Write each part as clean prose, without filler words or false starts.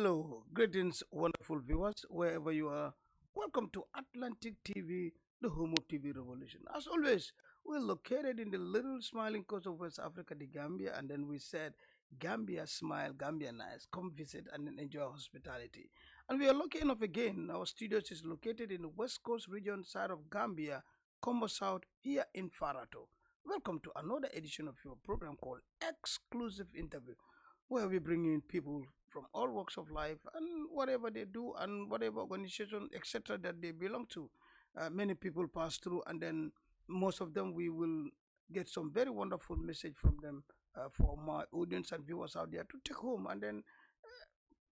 Hello, greetings, wonderful viewers, wherever you are. Welcome to Atlantic TV, the home of TV revolution. As always, we're located in the little smiling coast of West Africa, the Gambia, and then we said, Gambia smile, Gambia nice. Come visit and enjoy hospitality. And we are lucky enough again. Our studios is located in the West Coast region side of Gambia, Combo South, here in Farato. Welcome to another edition of your program called Exclusive Interview, where we bring in people from all walks of life and whatever they do and whatever organization, etc., that they belong to. Many people pass through, and then most of them we will get some very wonderful message from them for my audience and viewers out there to take home and then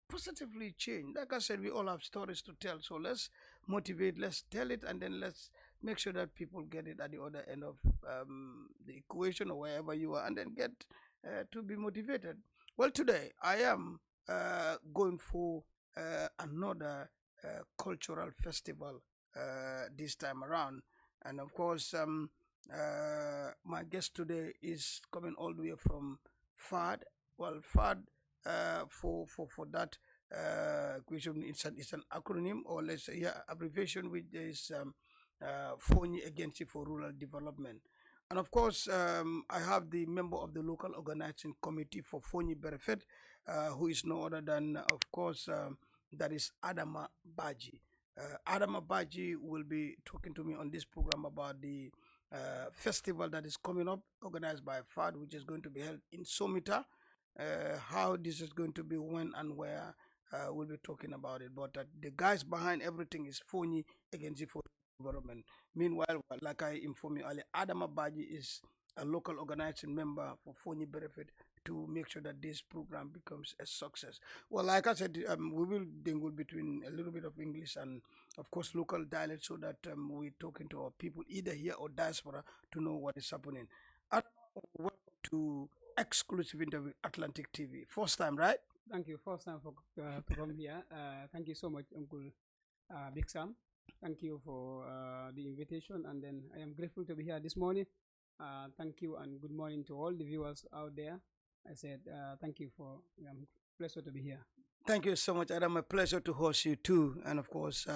positively change. Like I said, we all have stories to tell, so let's motivate, let's tell it, and then let's make sure that people get it at the other end of the equation or wherever you are, and then get to be motivated. Well, today I am going for another cultural festival this time around, and of course, my guest today is coming all the way from FARD. Well, FARD for that question, it's an acronym, or let's say, yeah, abbreviation, which is FONI Agency for Rural Development. And of course, I have the member of the local organizing committee for Foni Brefet, who is no other than, of course, that is ADAMA BADJIE. ADAMA BADJIE will be talking to me on this program about the festival that is coming up, organized by FARD, which is going to be held in Somita. How this is going to be, when and where, we'll be talking about it. But the guys behind everything is Foni Agency for Development. Meanwhile, like I informed you earlier, ADAMA BADJIE is a local organizing member for Foni Brefet to make sure that this program becomes a success. Well, like I said, we will dangle between a little bit of English and, of course, local dialect, so that we're talking to our people either here or diaspora to know what is happening. Welcome to Exclusive Interview, Atlantic TV. First time, right? Thank you. First time for to come here. Thank you so much, Uncle BigSam. Thank you for the invitation, and then I am grateful to be here this morning. Thank you and good morning to all the viewers out there. I said thank you for pleasure to be here. Thank you so much, Adam. A pleasure to host you too, and of course,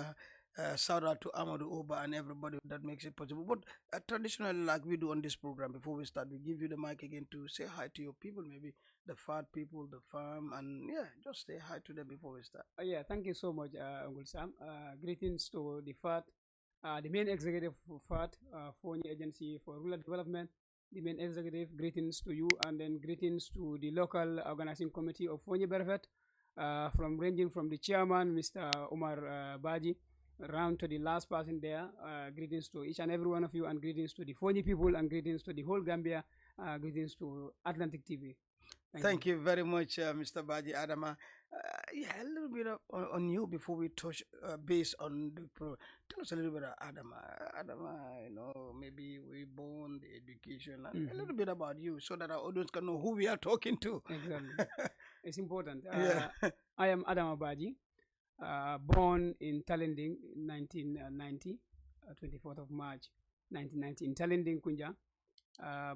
shout out to Amadou Oba and everybody that makes it possible. But traditionally, like we do on this program, before we start, we give you the mic again to say hi to your people, maybe the FARD people, the farm, and yeah, just say hi to them before we start. Yeah, thank you so much, Uncle Sam. Greetings to the FARD, the main executive for FARD, Foni Agency for Rural Development. The main executive, greetings to you, and then greetings to the local organizing committee of Foni Brefet, from ranging from the chairman, Mr. Omar Baji, round to the last person there. Greetings to each and every one of you, and greetings to the Foni people, and greetings to the whole Gambia. Greetings to Atlantic TV. Thank you very much, Mr. Baji Adama. Yeah, a little bit on you before we touch base on the pro. Tell us a little bit about Adama. Adama, maybe we born, the education, and a little bit about you, so that our audience can know who we are talking to. Exactly. It's important. Yeah. I am Adama Badjie, born in Talending in 1990, 24th of March 1990, in Talending, Kunja.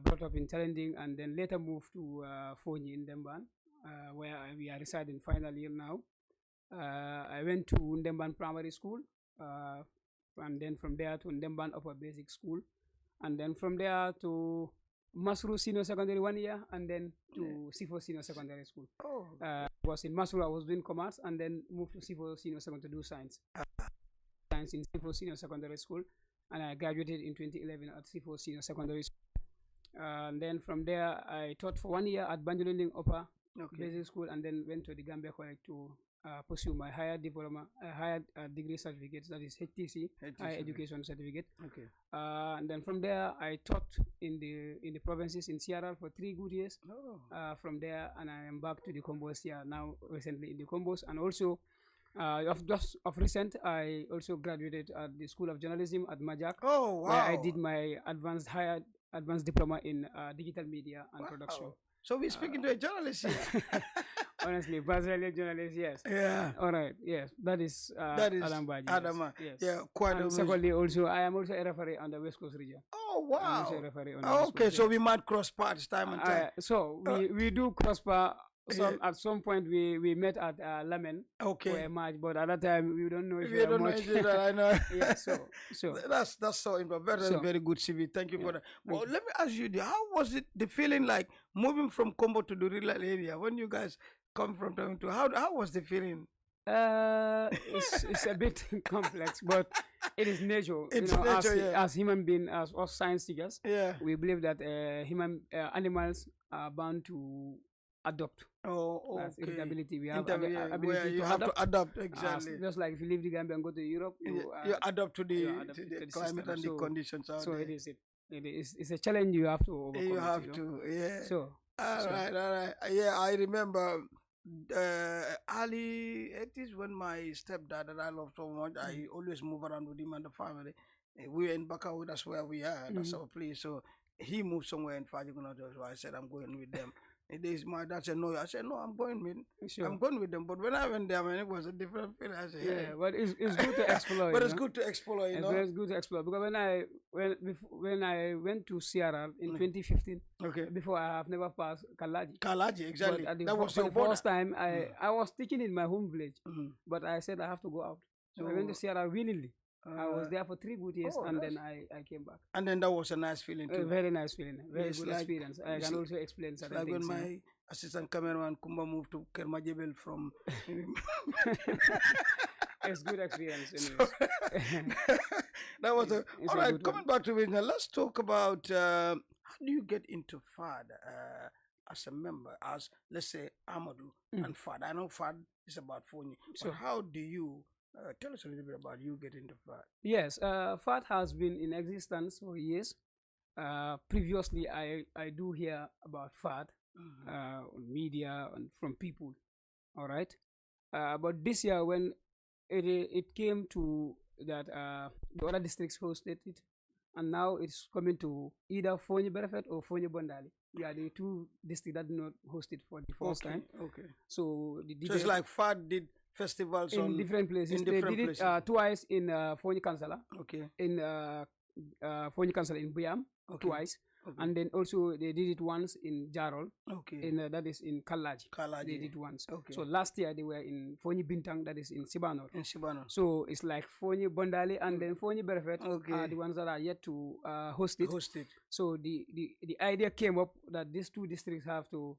Brought up in Talending, and then later moved to Foni in Ndemban, where we are residing final year now. I went to Ndemban Primary School, and then from there to Ndemban Upper Basic School, and then from there to Masru Senior Secondary 1 year, and then to Sifo Senior Secondary School. Oh. Was in Masru, I was doing commerce, and then moved to Sifo Senior Secondary to do science. Science in Sifo Senior Secondary School, and I graduated in 2011 at Sifo Senior Secondary School. And then from there, I taught for 1 year at Banjulunding Upper Basic School, and then went to the Gambia College to pursue my higher diploma, higher degree certificate, that is HTC, Higher Education Certificate. Okay. And then from there, I taught in the provinces in CRR for 3 good years. Oh. From there, and I am back to the Combos here now, recently in the Combos, and also of recent, I also graduated at the School of Journalism at Majak. Oh, wow. Where I did my advanced diploma in digital media and production. So we're speaking to a journalist here. Honestly, Brazilian journalist, yes. Yeah. All right, yes. That is Adam Badjie. Adama. Yes. Yeah, quite and secondly, also, I am also a referee on the West Coast region. Oh, wow. I'm also a referee on the West Okay, Coast so we might cross paths time and time. So we do cross paths At some point we met at Lamen for a match, but at that time we don't know if we don't know much. each other. I know. Yeah, so that's so very very good, CV. Thank you for that. Well, let me ask you, how was it the feeling like moving from Combo to the rural area when you guys come from time to how was the feeling? It's a bit complex, but it is nature. It's nature, as human beings, as us science teachers, we believe that animals are bound to adopt. Oh, okay. That's inevitability. We have ability you have to adapt, exactly. Just like if you leave the Gambia and go to Europe, you adapt to the climate and the conditions out there. It's a challenge you have to overcome. You have to, yeah. So, all right. Yeah, I remember early 80s when my stepdad that I love so much, I always move around with him and the family. We were in Bakau, that's where we are, that's our place. So he moved somewhere in Fajikuna, so I said, I'm going with them. My dad said, no. I said, no, I'm going with I'm going with them. But when I went there, man, it was a different feeling. I said, yeah, but it's good to explore. But it's good to explore, you know. It's good to explore because when I went to CRR in 2015, before I have never passed Kalaji. Kalaji, exactly. That was the first time I was teaching in my home village, but I said I have to go out. So I went to CRR willingly. I was there for 3 good years, and then I came back. And then that was a nice feeling too. A very nice feeling, very good experience. I can also explain certain like things. When my assistant cameraman Kumba moved to Kermajebel from. It's good experience. That was all right. Coming back to it now, let's talk about how do you get into FARD as a member, as let's say Amadou and FARD. I know FARD is about Foni, so how do you? Tell us a little bit about you getting the FARD. Yes, FARD has been in existence for years. Previously, I do hear about FARD on media and from people. All right, but this year when it came to that the other districts hosted it, and now it's coming to either Foni Brefet or Foni Bondali. We are the 2 districts that did not host it for the first time. Okay. So it's like FARD did festivals in different places. They did it twice in Foni Kansala. Okay. In Foni Kansala in Buyam twice. Okay. And then also they did it once in Jarol. Okay. In that is in Kalaji. They did it once. Okay. So last year they were in Foni Bintang, that is in Sibanor. So it's like Foni Bondali and then Foni Brefet are the ones that are yet to host it. So the idea came up that these 2 districts have to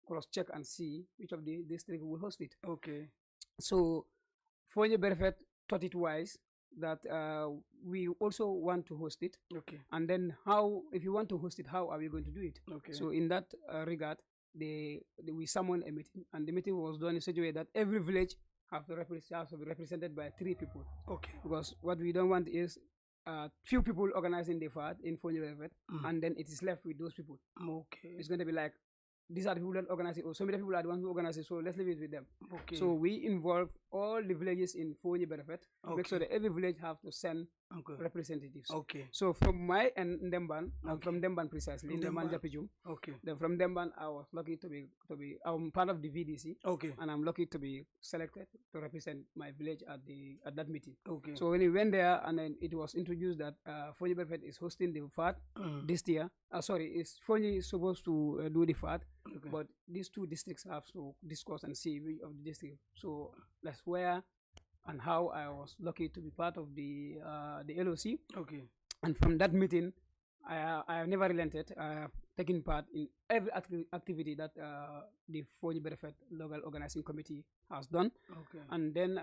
cross-check and see which of the districts will host it. Okay. So Foni Brefet thought it wise that we also want to host it. Okay. And then if you want to host it, how are we going to do it? Okay. So in that regard, we summoned a meeting, and the meeting was done in such a way that every village has to be represented by 3 people. Okay. Because what we don't want is few people organizing the FARD in Foni Brefet, and then it is left with those people. Okay. It's going to be like, these are the people that organize it, or so many people are the ones who organize it, so let's leave it with them. Okay. So we involve all the villages in Foni Brefet to make sure that every village have to send representatives. Okay. So from my and Ndemban, from Ndemban precisely, Ndemban Japijum. Okay. Then from Ndemban, I was lucky to be I'm part of the VDC. Okay. And I'm lucky to be selected to represent my village at that meeting. Okay. So when we went there, and then it was introduced that Foni Brefet is hosting the FARD this year. Is Foni supposed to do the FARD? Okay. But these 2 districts have to discuss and see which of the district. So that's where and how I was lucky to be part of the LOC. Okay. And from that meeting, I have never relented. I have taken part in every activity that the Foni Brefet local organizing committee has done. Okay. And then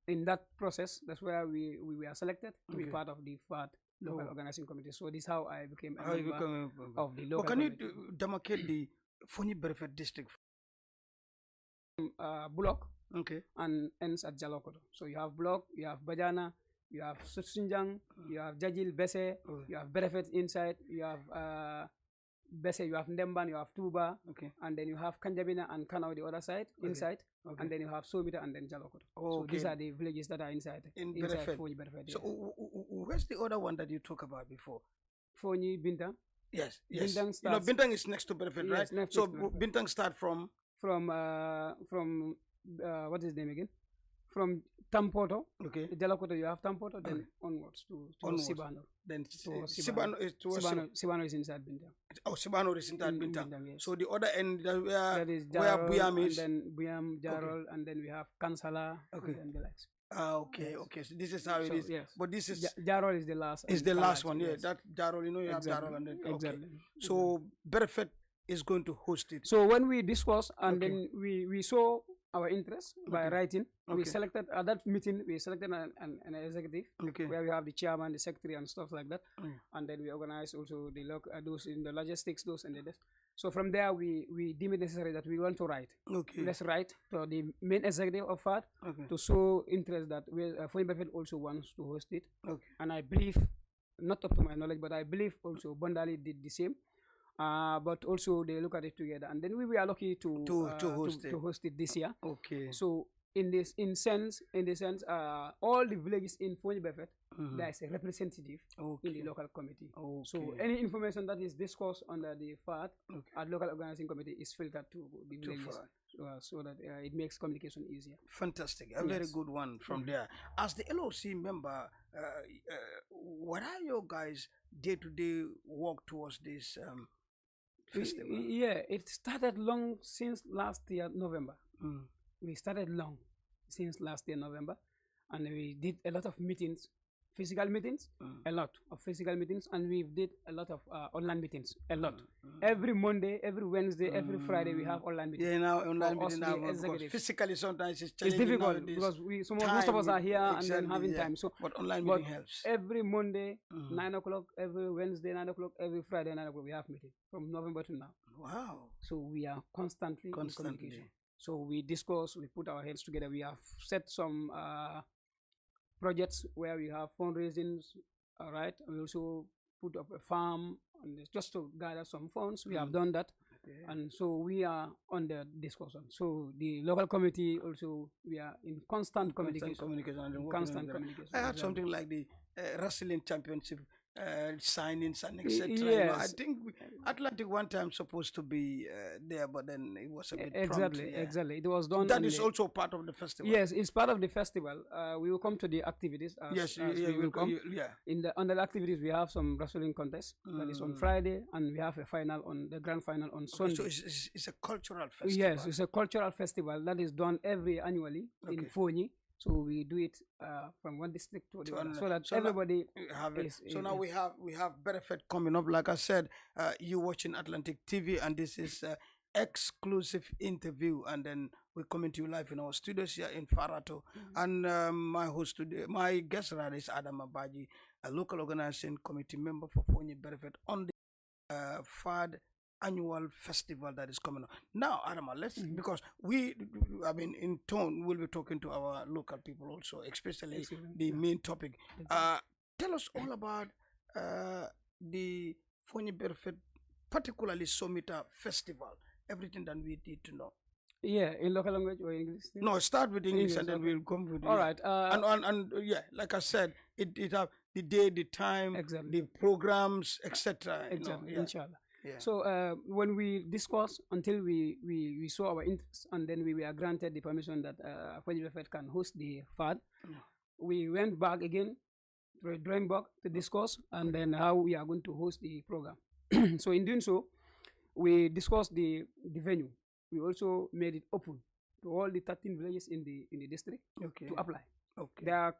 in that process, that's where we were selected to be part of the FARD local organizing committee. So this is how I became a member of the local committee. Can you demarcate the Foni Brefet district? Bulok, and ends at Jalokoto. So you have Bulok, you have Bajana, you have Sutsunjang, you have Jajil, Bese, you have Brefet inside, you have Bese, you have Ndemban, you have Tuba, and then you have Kanjabina and Kanao the other side, inside, and then you have Somita and then Jalokoto. So these are the villages that are inside Foni Brefet. So where's the other one that you talked about before? Foni Bintang. Yes. Bintang is next to Brefet, right? So Bintang start from what is his name again? From Tampoto. Okay. Jalakoto, you have Tampoto, then onwards to Onwards. Sibano. Then Towards Sibano is towards Sibano is inside Binta. Oh, Sibano is inside In Binta. Bintam, yes. So the other end That is where Jarol, Buyam and is. then Buyam, Jarol, and then we have Kansala, Okay. and then the likes. Okay, Yes. okay. So this is how it So, is. yes. But this is Jarol is the last. is and the last Kalachi, one. Yeah, yes. that Jarol, you know, you Exactly. have Jarol and then okay. Exactly. So Brefet is going to host it. So when we discussed and Okay. then we saw our interest by Okay. writing, we Okay. selected at that meeting we selected an executive Okay. where we have the chairman, the secretary, and stuff like that, Mm. and then we organize also the those in the logistics, those and the. So from there we deem it necessary that we want to write. Okay. Let's write to the main executive of FARD Okay. to show interest that Foni Brefet also wants to host it. Okay. And I believe, not up to my knowledge, but I believe also Bondali did the same. But also they look at it together, and then we were lucky to host it this year. Okay. So in the sense, all the villages in Foni Brefet, there is a representative in the local committee. Okay. So any information that is discussed under the FARD Okay. local organizing committee is filtered to the villages, so that it makes communication easier. Fantastic, a very good one from there. As the LOC member, what are your guys' day-to-day work towards this festival? Yeah, it started long since last year November. We started long since last year November, and we did a lot of meetings, physical meetings, a lot of physical meetings, and we did a lot of online meetings, a lot. Every Monday, every Wednesday, every Friday, we have online meetings. Yeah, now online meeting now, physically sometimes it's difficult because most of us are here and then having time. So, but online meeting helps. Every Monday, 9 o'clock, every Wednesday, 9 o'clock, every Friday, 9 o'clock, we have meeting from November to now. Wow. So we are constantly in communication. So we discuss, we put our heads together. We have set some projects where we have fundraisings, all right. We also put up a farm and just to gather some funds. We have done that. And so we are on the discussion. So the local committee also, we are in constant communication. Constant communication. I heard something like the wrestling championship signings and etc. Yes. You know, I think Atlantic one time supposed to be there, but then it was a bit prompt, yeah. Exactly. It was done. That is also part of the festival. Yes, it's part of the festival. We will come to the activities. We will come. In the under the activities, we have some wrestling contest that is on Friday, and we have a final on the grand final on Sunday. So it's a cultural festival. Yes, it's a cultural festival that is done annually in Foni. So we do it from one district to the other, so that everybody have it. So now we have Brefet coming up. Like I said, you watching Atlantic TV, and this is exclusive interview, and then we're coming to you live in our studios here in Farato. And my guest rather is ADAMA BADJIE, a local organizing committee member for Foni Brefet on the FARD annual festival that is coming up. Now, Adama, let's because in tone we'll be talking to our local people also, especially the main topic. Tell us all about the Foni Brefet, particularly Somita Festival. Everything that we need to know. Yeah, in local language or English? No, start with English and then we'll come with all right. And yeah, like I said, it have the day, the time, the programs, etc. Exactly, inshallah. Yeah. So when we discussed until we saw our interest, and then we were granted the permission that Foni Brefet can host the FARD, we went back again to a drawing board to discuss and then how we are going to host the program. So in doing so, we discussed the venue. We also made it open to all the 13 villages in the district to apply. There are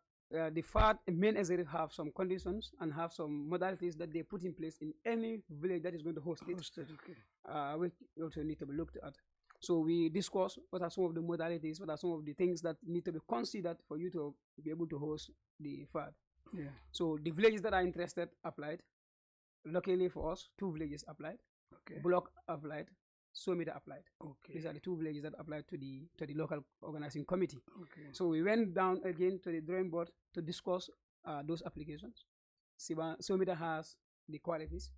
the FARD main executive have some conditions and have some modalities that they put in place in any village that is going to host it. Which also need to be looked at. So we discussed what are some of the modalities, what are some of the things that need to be considered for you to be able to host the FARD. So the villages that are interested applied. Luckily for us, 2 villages applied. Bloc applied. Somita applied. These are the 2 villages that applied to the local organizing committee. So we went down again to the drawing board to discuss those applications. Somita has the qualities,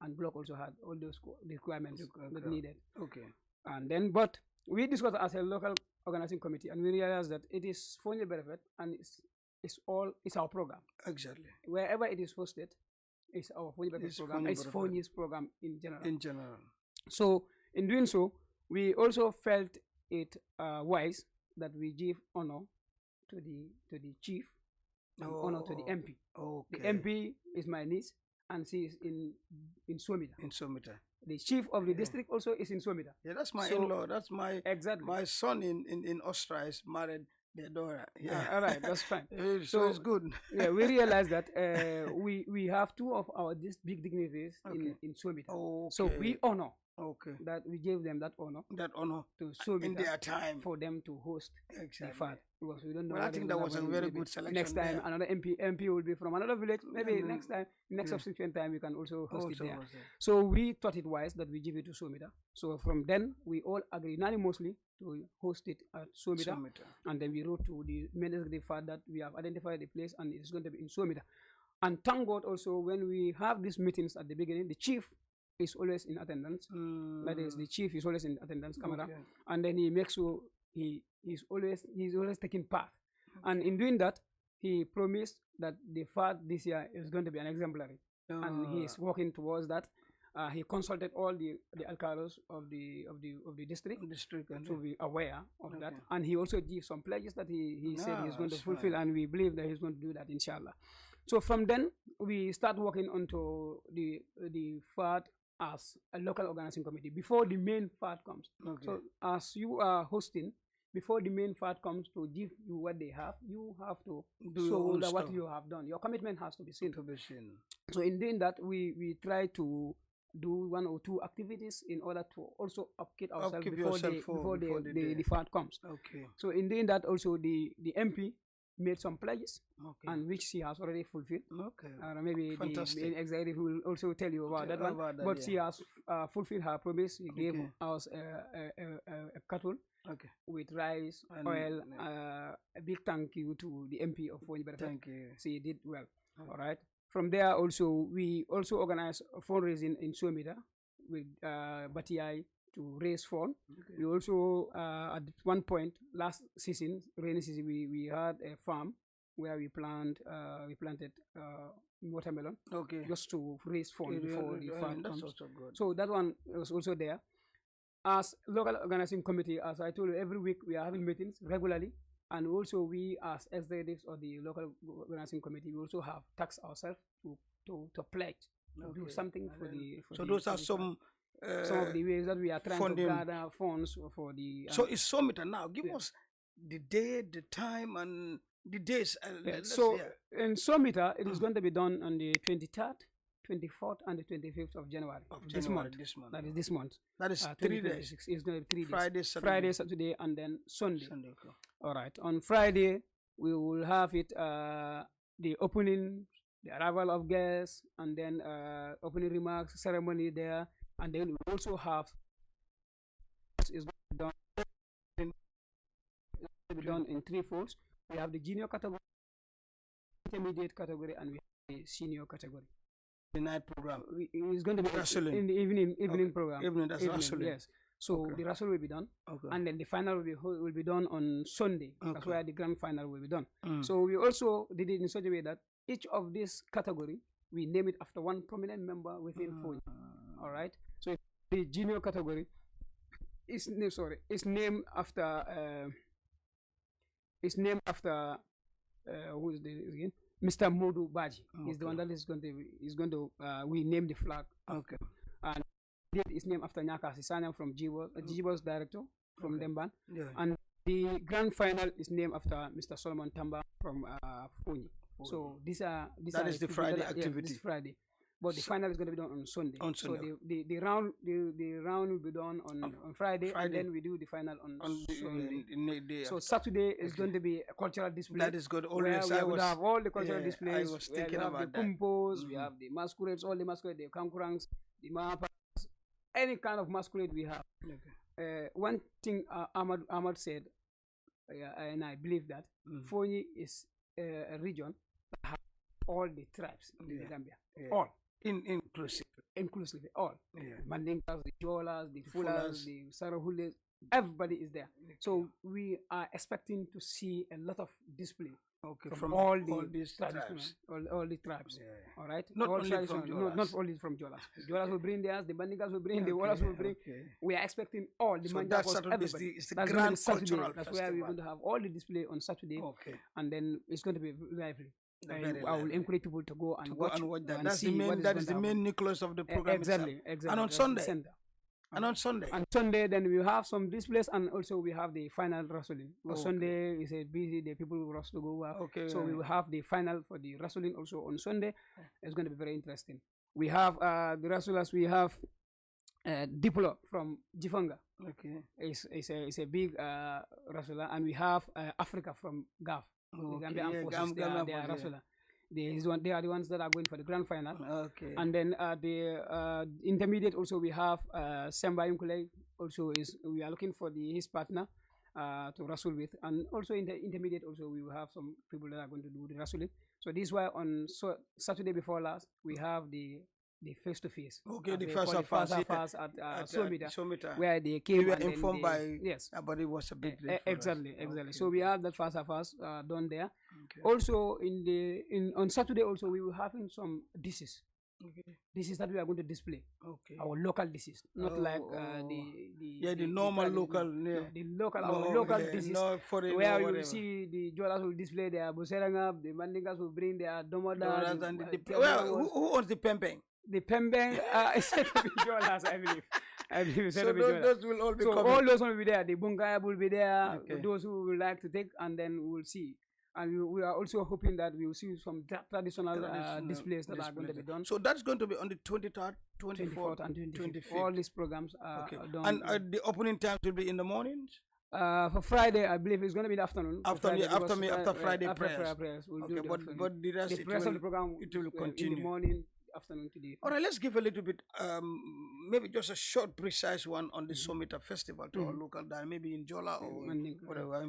and Bloc also had all those requirements that needed. And then, but we discussed as a local organizing committee, and we realized that it is Foni Brefet, and it's our program. Exactly. Wherever it is hosted, it's our Foni Brefet program. It's Foni's program in general. So in doing so, we also felt it wise that we give honor to the chief, and honor to the MP. Okay. The MP is my niece, and she is in Somida. In Somida. The chief of the district also is in Somida. Yeah, that's my in-law. That's my exactly. My son in Austria is married their daughter. Yeah. All right, that's fine. So it's good. Yeah, we realize that we have two of our big dignitaries in Somida. So we honor. That we gave them that honor. That honor to Somida in their time for them to host the FARD, because we don't know. Well, I think that was a very good selection. Next time, there. Another MP will be from another village. Maybe next time, subsequent time, we can also host it there. So we thought it wise that we give it to Somida. So from then, we all agreed unanimously to host it at Somida. And then we wrote to the main executive FARD that we have identified the place and it's going to be in Somida. And thank God also, when we have these meetings at the beginning, the chief is always in attendance. That is, the chief is always in attendance, camera, and then he makes sure he's always taking part. And in doing that, he promised that the FARD this year is going to be an exemplary, and he is working towards that. He consulted all the alcalos of the district to be aware of that, and he also gave some pledges that he said he's going to fulfill, and we believe that he's going to do that, inshallah. So from then we start working onto the FARD as a local organizing committee before the main FARD comes. So as you are hosting, before the main FARD comes to give you what they have, you have to show that what you have done. Your commitment has to be seen. So in doing that, we try to do 1 or 2 activities in order to also upkeep ourselves before the FARD comes. So in doing that, also the MP made some pledges, and which she has already fulfilled. Maybe the executive will also tell you about that one. But she has fulfilled her promise. She gave us a cattle with rice, oil. A big thank you to the MP of Foni Brefet. Thank you. She did well. All right. From there, also we also organize fundraising in Somida with BADJIE to raise funds. We also at one point last season, rainy season, we had a farm where we planted watermelon just to raise funds before the FARD comes. So that one was also there. As local organizing committee, as I told you, every week we are having meetings regularly, and also we as executives of the local organizing committee, we also have taxed ourselves to pledge to do something for the. So those are some of the ways that we are trying to gather funds for the. So it's Somida now. Give us the day, the time, and the days. So in Somida, it is going to be done on the 23rd, 24th, and the 25th of January. This month. That is this month. That is 3 days. It's going to be 3 days. Friday, Saturday, and then Sunday. All right. On Friday, we will have it the opening, the arrival of guests, and then opening remarks, ceremony there. And then we also have is going to be done in 3 folds. We have the junior category, intermediate category, and we have the senior category. The night program. It's going to be in the evening program. That's wrestling. Yes. So the wrestle will be done, and then the final will be done on Sunday. That's where the grand final will be done. So we also did it in such a way that each of this category we name it after one prominent member within Foni. All right. So the junior category is named after who is this again? Mr. Modu Badjie. He's the one that is going to we name the flag. And it's named after Nyaka Sisanya from Jibo's director from Demban. And the grand final is named after Mr. Solomon Tamba from Foni. So that is the Friday activity. This Friday. But the final is going to be done on Sunday. So the round will be done on Friday, and then we do the final on Sunday. So Saturday is going to be a cultural display. That is good. Always we will have all the cultural displays. I was thinking about the kumpos, we have the masquerades, all the masquerades, the kankurangs, the mapas, any kind of masquerade we have. One thing Ahmad said, and I believe that Foni is a region that has all the tribes in the Gambia. All. Inclusively, all. Mandinkas, the Jolas, the Fulas, the Sarahules, everybody is there. So we are expecting to see a lot of display Okay, from all these tribes. all the tribes. Yeah. All right, Not all only from Jolas. not only from Jolas. Jolas will bring theirs, the Bandigas will bring, the Okay, Wallas will bring. okay. We are expecting all the So that Manjabos, Saturday everybody. is the That's grand Saturday. cultural That's festival. where we're going to have all the display on Saturday. Okay. And then it's going to be lively. Very I will lively. encourage people to go and watch that. and That's see the main. what is That going is to the happen. main nucleus of the program. Exactly, itself. exactly. And on That's the Sunday. center. And on Sunday. On Sunday, then we have some displays, and also we have the final wrestling. Okay. Sunday is a busy day; people will rush to go work. Okay. So we will have the final for the wrestling also on Sunday. It's going to be very interesting. We have the wrestlers. We have Diplo from Jifanga. Okay. It's a big wrestler, and we have Africa from GAF. Okay. The Gambian Forces. They are wrestler. They are the ones that are going for the grand final. Okay. And then the intermediate also we have Semba Yunkule also we are looking for his partner to wrestle with, and also in the intermediate also we will have some people that are going to do the wrestling. So this why on Saturday before last we have the face to face. Okay, the first at Somita, where they came. We were informed by yes, but it was a big deal exactly. Okay. So we have that first done there. Okay. Also on Saturday also we will having some dishes. Okay. Dishes that we are going to display. Okay. Our local dishes, not like the normal local. Our local dishes. No foreign where you will see the Jolas will display their Buseranga, the Mandingas will bring their Domoda. Who owns the Pempeng? The Pembeng is said to be Jolas, I believe. So those will all be coming. All those will be there. The Bungaya will be there. Okay. Those who would like to take, and then we will see. And we are also hoping that we will see some traditional displays that are going to be done. So that's going to be on the 23rd, 24th, and 25th. 25th. All these programs are done. And the opening times will be in the mornings? For Friday, I believe it's going to be the afternoon. After Friday prayers. We'll okay, do the but the rest, of the program it will continue. In the morning, afternoon to the. All right, let's give a little bit, maybe just a short, precise one on the Somita Festival to our local dad, maybe in Jola or whatever.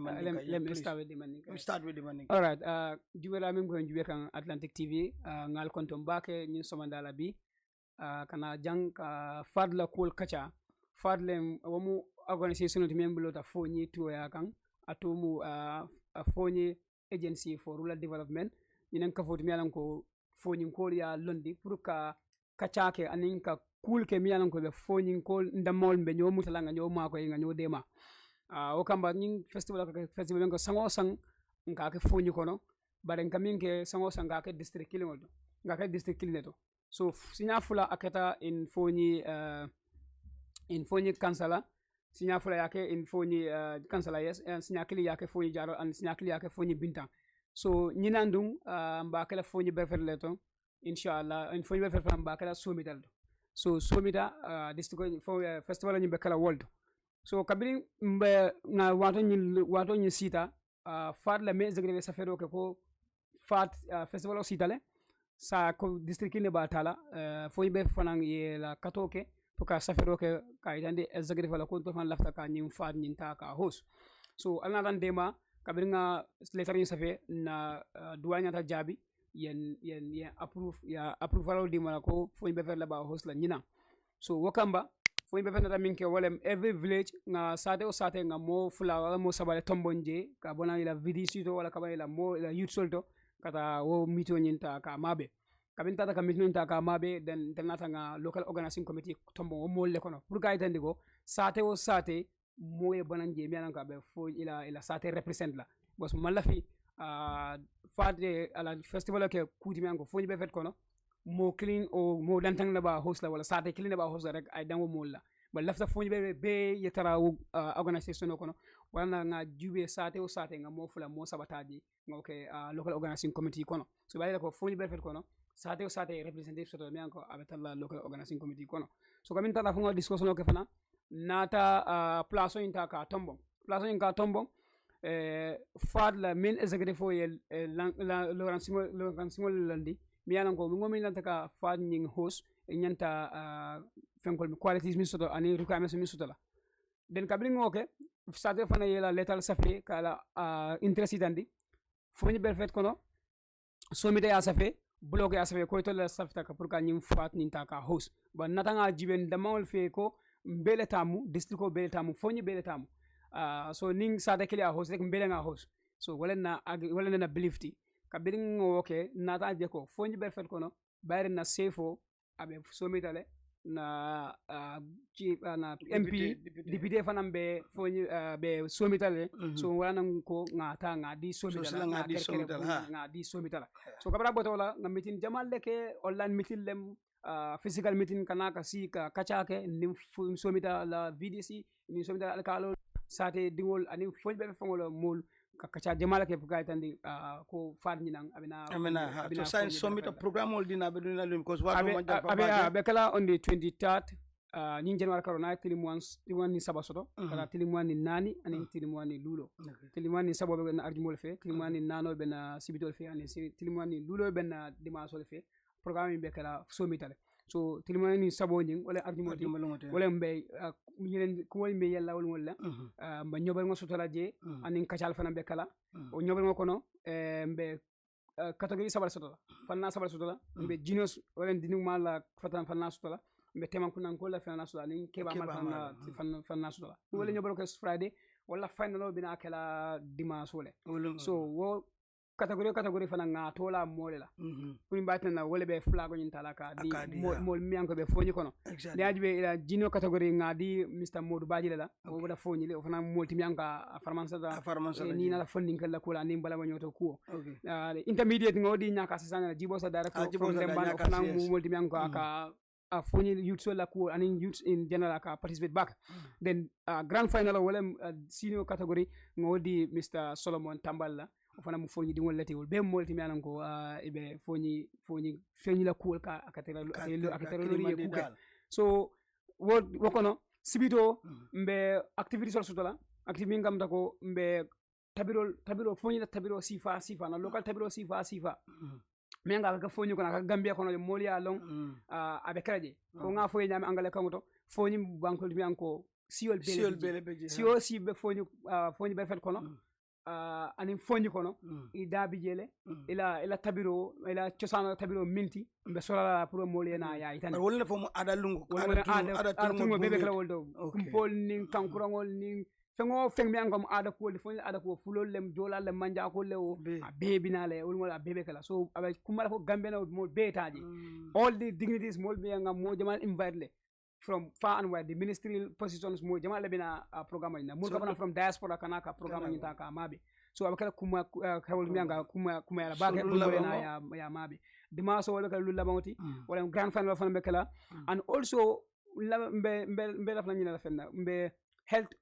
Let me start with the Mandinka. We start with the Mandinka. All right, Juwela I'm going to work on Atlantic TV. Ngal kontom bake ni somandala bi. Kana jang ka FARD la kol kacha. FARD le wamu organization to membro ta foni to ya kan atomu a foni agency for rural development. Ñinen ka foti mi ko foñin kol ya londi pour ka kachake anin ka kul ke miyalan ko be foñin kol ndamol be ñoo mutala nga ñoo mako nga ñoo dema o kamba ñing festival ko sango sang nga ke foñi kono bare ngamin ke sango sang nga ke district kilingol nga ke district kilineto so sinya fula aketa in foñi kansala sinya fula yake in foñi kansala yes sinya kili yake foñi jaro and sinya kili yake foñi bintang so ñinandung mbakela foñi berfer leto inshallah en foñi berfer fam mbakela somita so somita district festival ñi bekala world so kabiri mbe nga wato ñi sita FARD la me executive safero ko FARD festival o sita le sa ko district ne batala foñi be fanang ye la katoke pour ka safero ke ka itande executive la ko to fan lafta ka ñi FARD ñi ta ka host so alna dema kabiri nga letter ni safe na duwanya ta jabi yen approve di mala ko fo be fer la ba host la nyina so wakamba fo be fer na minke wolem every village nga sate o sate nga mo fula wala mo sabale tombonje ka bona ila vidi sito wala kabana ila mo ila youth solto kata wo mito nyinta ka mabe kabin tata ka mito nyinta ka mabe den nata nga local organizing committee tombo mo le kono pour ga itande go sate o sate moye bonanje mi anan ka be fo ila sate represent la bos malafi FARD ala festival ke kuti mi anko fo be fet kono mo clean o mo dantang na ba host la wala sate clean ba host rek ay dango mo la ba lafta fo be yetara organisation kono wala nga jube sate o sate nga mo fula mo sabataji nga okay local organizing committee kono so ba ko fo be fet kono sate o sate representative soto mi anko abetalla local organizing committee kono so kamin tata fo nga discussion o ke fana nata place inta ka tombo place inta tombo FARD la main executive fo lancement landi mi yanan ko ngomi lanta ka FARD ning host nyanta fenkol mi qualities mi soto ani requirements mi soto la den kabri ngoke sate fana yela letal safe kala interest dandi fo ni berfet kono so mi ya safe block ya safe ko to la safta ka pour ka nyim FARD ninta ka host ba natanga jiben damawol fe ko mbele tamu district ko mbele tamu fonyi mbele tamu so ning sada kili a host rek mbele nga host so wala na beliefti kabirin woke nata je ko Foni Brefet kono bayre na sefo abe somitale na na MP député fanam be Foni be somitale so wala ko ngata ngadi somitala ngadi somitala so kabra botola na meeting jamal leke online meeting lem physical meeting kanaka si ka kachake nim somita la VDC ni somita alkalo sate dingol ani Foni Brefet fongolo mol kacha jamala ke pukai tandi ko FARD nyinang abina so science somita program ol dina beduna lim because what abe kala on the 23rd ni January karona tilimwan ni sabasoto kala tilimwan ni nani ani tilimwan ni lulo tilimwan ni sabo be na arjumol fe tilimwan ni nano be na sibitol fe ani tilimwan ni lulo be na dimasol fe programme be kala somitale so tilimwan ni sabo nying wala arjumoti wala mbe ñeneen ku wol me yalla wol wala ba ñobal nga sutala je anin kacal fana be kala o ñobal nga kono mbe category sabal sutala fanna sabal sutala mbe juniors wala dinu mala fatan fanna sutala mbe teman kunan ko la fanna sutala nin keba mal fanna sutala wala ñobal ko Friday wala final bina kala dimanche wala so wo category fana nga tola molela kuni batna wala be flago nyin talaka di mol mianko be Foni kono di ajbe ila jino category nga di Mr Modou Badjie la o wada Foni le o fana molti mianka farmansa ni na funding kala kula ni bala ma nyoto ko intermediate ngodi nyaka sasana jibo sa director from Demban o fana molti mianka ka Foni youth la ko anin youth in general ka participate back then grand final wala senior category ngodi Mr Solomon Tambala fana mu Foni dingol latiwol be molti mi anan ko ibe Foni feñi la kuol ka akatera lori e kuke so wo kono sibito mbe activity sol sutola activity ngam dako mbe tabiro Foni la tabiro sifa na local tabiro sifa mi nga ka Foni kono ka Gambia kono moli ya long abe kraje ko nga foye nyame angale kangoto Foni bankol mi anko siol bele si be Foni Brefet kono anin Foni kono i dabi jele ila tabiro ila ciosano tabiro minti mbe solala pour moli na ya itani wala fo mo ada lungu ada tungo bebe kala woldo kumpol nin kankurangol nin feng mi angam ada ko Foni ada ko fulol lem jola lem manja ko lewo bebi na le wala bebe kala so abe kumala ko Gambia na mo betaji all the dignities mo be ngam mo jamal invite le from far and wide the ministerial positions mo jamal bina programme ina mo gabana from diaspora kanaka programme ni taka mabe so abakala kuma kawol mianga kuma ya bake na ya mabe dimaso wala kala lulla bangoti wala grand final fana bekala and also mbe la fana ni la fenna mbe health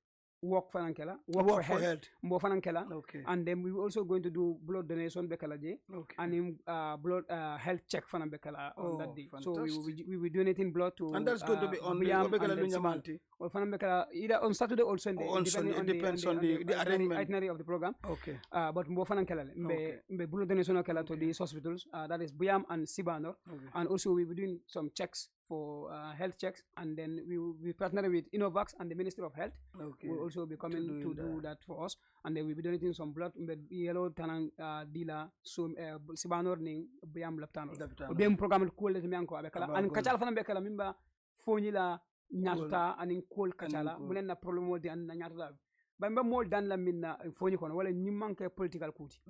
work fanankela work for health mbo fanankela and then we also going to do blood donation bekala je and blood health check fanan bekala on that day fantastic. So we will donating blood to and that's going to be on bekala lunyamalti or fanan bekala either on Saturday or Sunday depends on the itinerary of the program but mbo fanankela mbe blood donation kala to these hospitals that is Buyam and Sibanor and also we will doing some checks for health checks and then we will be partnering with Innovax and the Ministry of Health will also be coming to do that for us and then we will be donating some blood yellow tanang dila so Sibanor ning Buyam laptano bem programme ko le mianko abekala an kachala fana bekala mimba Foni la nyata anin kol kachala munen na problem wodi an nyata bamba mol dan la minna Foni kono wala ñi manke political kuti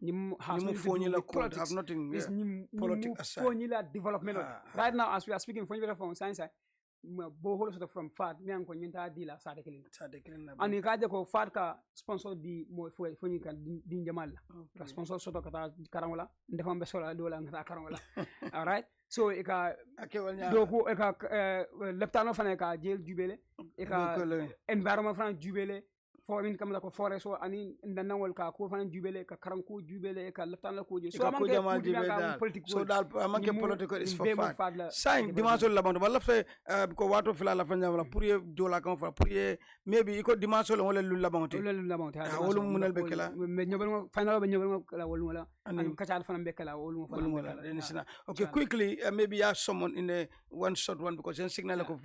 ñi Foni la ko have nothing politics Foni la development right now as we are speaking Foni from science bo holo sort from FARD mi an ko ñinta dila sa de kelin ani kaje ko FARD ka sponsor di mo Foni kan di jamal la sponsor soto kata karangola ndefam be sola do la ngata karangola all right so eka doko eka leptano fane ka jel jubele eka environment fane jubele fo min kam la ko forêt so ani ndanawol ka ko fan jubele ka karanko jubele ka laftan la ko je so man ke politique so dal man ke political is for fad sign dimanche la bando wala fe ko wato fila la fanya wala pour ye jola kan fa pour ye maybe iko dimanche wala lu la bando ha wala munal be kala me nyobal final be nyobal la wala an kacal fan be kala wala okay quickly maybe you have someone in a one short one because then signal ko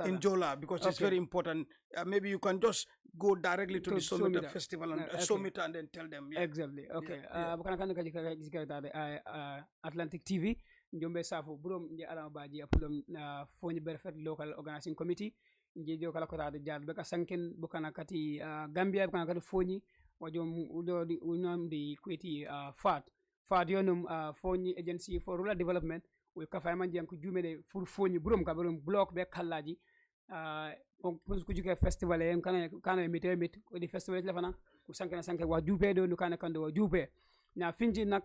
in jola because it's very important maybe you can just go directly to the Summit Festival and Summit and then tell them. Exactly. Okay. Bakana kan kaji Atlantic TV njombe safo burom nje ADAMA BADJIE apulom Foni Brefet local organizing committee nje jo kala kota de jaar beka sanken bukana kati Gambia bukana kati Foni wajom udodi unam di kweti FARD yonum Foni Agency for Rural Development we ka fayman jam ko jumede fur Foni burum ka burum block be kallaji on ku juke festival en kana mit ko di festival le fana ku sanke wa jupe do no kana kando wa jupe na finji nak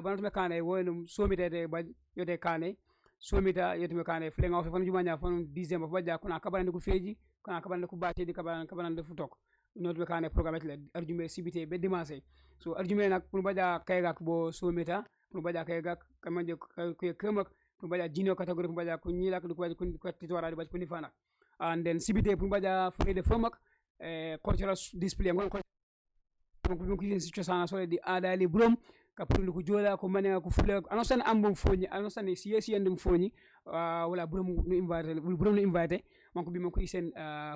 banatu me kana wonum somitede ba yote kane somita yetume kane flenga of fon jumanya fon December baja kuna kabande ku feji kuna kabande ku bati di kabande fu tok note be kane programme le arjume sibité be dimanche so arjume nak pour baja kaygak bo somita pour baja kaygak kamanje ko kemak pour baja jino category pour baja ko nyila ko baja ko titora ba ko ni fana and then sibité pour baja fone de fomak cultural display ngon ko ko situation so di adali brom kapulu ko jola ko mane ko fule anosan ambum foni anosan si endum foni wala brom no invite manko bi manko isen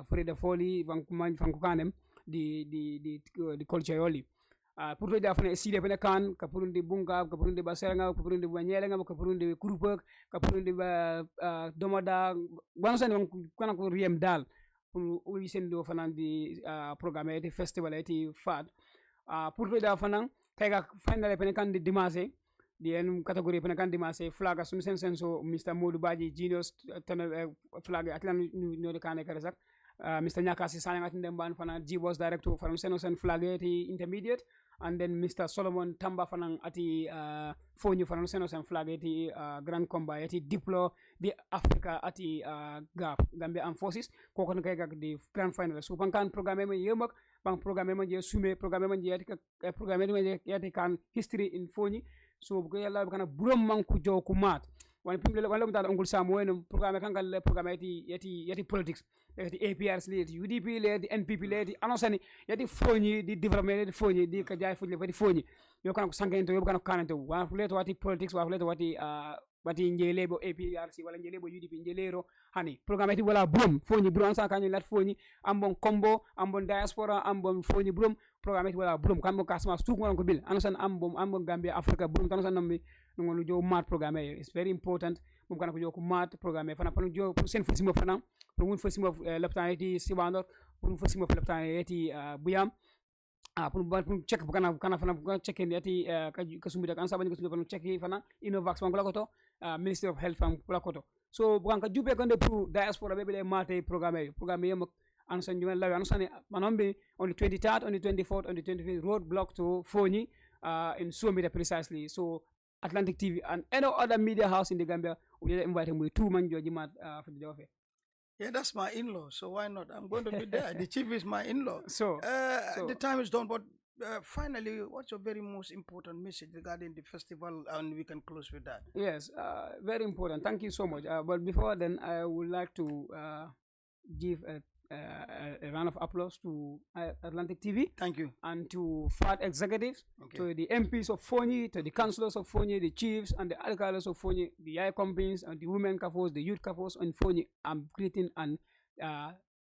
fure de foli fanko kanem di culture yoli pour to jafane side bene kan kapulu di bunga kapulu di basenga kapulu di banyele ngam kapulu di kurupek kapulu di domoda wansan kana ko riem dal pour isen do fanan di programme di festival di FARD pour to jafana kayga final pene kan di dimanche di en category pene kan dimanche flaga sum senso Mr Modou Badji Genius flaga atlan no de kane kare Mr Nyakasi Sanyang at Ndemban fana G-Boss Director from Senosen Flageti Intermediate and then Mr Solomon Tamba fana ati Fonyu from Senosen Flageti Grand Combat ati Diplo di Africa ati Gambia Armed Forces koko kayga di grand final so bankan programme mo yemak bang programme mo je sume programme mo je programme mo je kan history in Fonyi so bu yalla kana burom manku jow ku mat wan pimle wala mudal ongul sam weno programme kangal programme yati politics yati APRs leti UDP leti NPP leti anosani yati Fonyi di development leti Fonyi di ka jay fudle fati Fonyi yo kana ko sangento yo kana kanante wa fuleto wati politics wa fuleto wati njelebo APRC wala njelebo UDP njelero hani programme ti wala brum Fonyi brum ansa kanyo lat Fonyi ambon combo ambon diaspora ambon Fonyi brum programme ti wala brum kambo kasma stuk won ko bil anosan ambon Gambia Africa brum tanosan nammi ngonu jo mat programme is very important mum kana ko jo ko mat programme fana panu jo sen fosimo fana pour mun fosimo leptan ti sibandor pour mun fosimo leptan ti buyam pour check kana fana check eti ka sumida kan sabani ko sumida check fana innovax man ko to Ministry of Health fan ko to so bukan ka jube kan de pour diaspora be be mate programme yam ansan jumen lawi ansan manombe on the 23rd on the 24th on the 25th road block to Fonyi in Sumida precisely so Atlantic TV and any other media house in the Gambia we invite me two man joji mat for the job. Yeah, that's my in-law, so why not? I'm going to be there. The chief is my in-law. So the time is done, but finally, what's your very most important message regarding the festival, and we can close with that? Yes, very important. Thank you so much. But before then, I would like to give a round of applause to Atlantic TV. Thank you. And to FARD executives, okay. To the MPs of Fonyi, to the councillors of Fonyi, the chiefs and the alcaldes of Fonyi, the eye companies and the women kafos, the youth kafos on Fonyi. I'm greeting and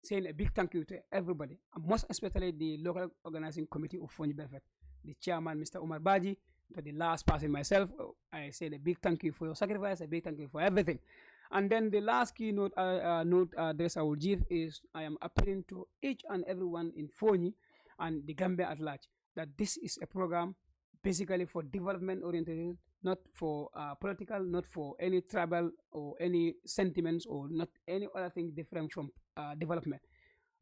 saying a big thank you to everybody, and most especially the local organizing committee of Foni Brefet, the chairman, Mr. Omar Badjie, to the last person, myself. I say a big thank you for your sacrifice, a big thank you for everything. And then the last keynote address I will give is I am appealing to each and everyone in Fonyi and the Gambia at large that this is a program basically for development oriented, not for political, not for any tribal or any sentiments or not any other thing different from development.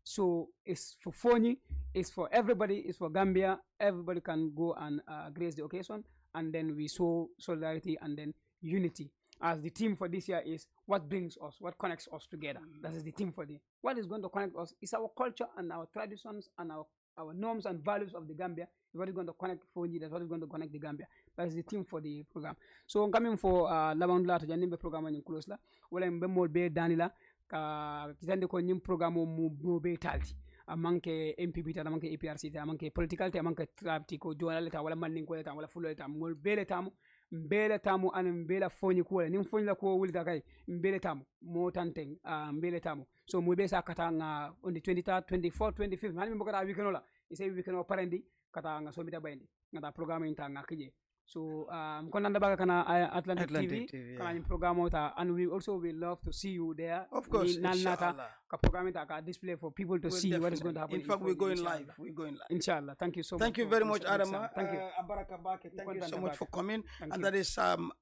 So it's for Fonyi, it's for everybody, it's for Gambia. Everybody can go and grace the occasion, and then we show solidarity and then unity. As the theme for this year is what brings us, what connects us together. That is the theme for the. What is going to connect us is our culture and our traditions and our norms and values of the Gambia. What is going to connect Fonyi? That's what is going to connect the Gambia. That is the theme for the program. So I'm coming for Labandula to Janimbe program in close la. Wala mbe mo be Danila ka kitande ko nyim program mo be talti. Amanke MPP ta amanke APRC ta amanke political ta amanke trapti ko journal ta wala mandinko ta wala fulo ta mol bele tamu mbele tamu an mbela Fonyi ko nim Fonyi la ko wulita kay mbele tamu mo tanteng mbele tamu so mo be sa kata nga on the 23rd 24th 25th hani mbokata weekend la ise weekend o parendi kata nga so mita bayndi ngata programme inta nga kije So konanda baga kana Atlantic Atlantic TV, TV, kana yeah. ni program ota, and we also will love to see you there. Of course, Ni nal nata inshallah. ka program ita ka display for people to Well, see what is going to happen. in fact, we're going live. Inshallah. We're going live. Inshallah. Thank you so much. Thank you very much, Mr. Big Adama. Sam. Thank you. Abaraka Bake, thank you so Kontaan much Bake. for coming. Thank And you. that is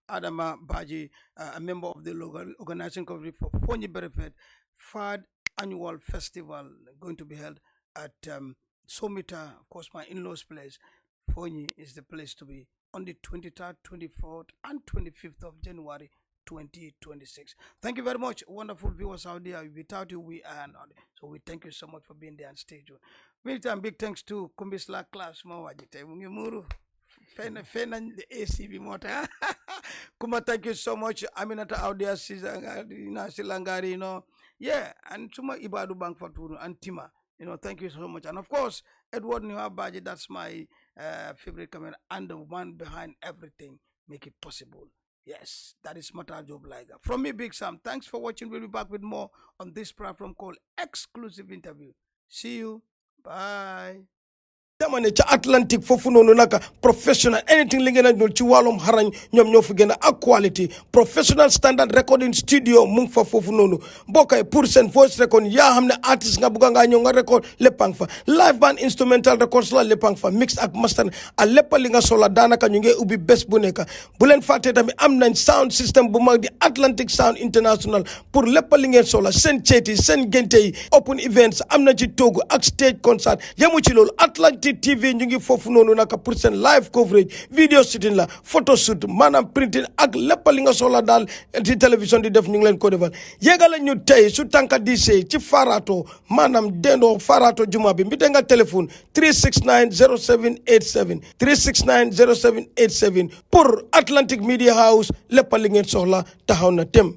Adama Badjie, a member of the local organizing committee for Foni Brefet FARD annual festival going to be held at Somita, of course, my in-laws' place. Foni is the place to be on the 23rd, 24th, and 25th of January 2026. Thank you very much, wonderful viewers out there. Without you, we are not. So we thank you so much for being there on stage. Meantime, big thanks to Kumbisla Class Mawajite Mungimuru. Fena the ACB motor. Kuma, thank you so much. Aminata out there, Silangari, you know. Yeah, and Suma Ibadu Bank Faturu and Tima. You know, thank you so much. And of course, Edward Niwabaji, that's my favorite comment, and the one behind everything, make it possible. Yes, that is Mata Job Liger. From me, Big Sam, thanks for watching. We'll be back with more on this platform called Exclusive Interview. See you. Bye. Damane ca Atlantic fofu nonu naka professional anything li ngeen ñul ci walum harañ ñom ñoo fi gëna ak quality professional standard recording studio mu fa fofu nonu bokay pour sen voice record ya xamne artist nga buga nga ñoo nga record lepang fa live band instrumental records la lepang fa mix ak master a lepp li nga sola danaka ñu ngi ubbi bes bu nekk bu len faté tamit am nañ sound system bu mag di Atlantic Sound International pour lepp li ngeen sola sen ciéti sen genté yi open events am na ci togu ak stage concert yamu ci lolu Atlantic TV ñu ngi fofu nonu naka pour sen live coverage video shooting la photo shoot manam printing ak lepp li nga soxla dal ci télévision di def ñu ngi leen ko defal yegal ñu tay su tanka di sey ci farato manam dendo farato juma bi mbite nga téléphone 3690787 3690787 pour Atlantic Media House lepp li ngeen soxla taxaw na tem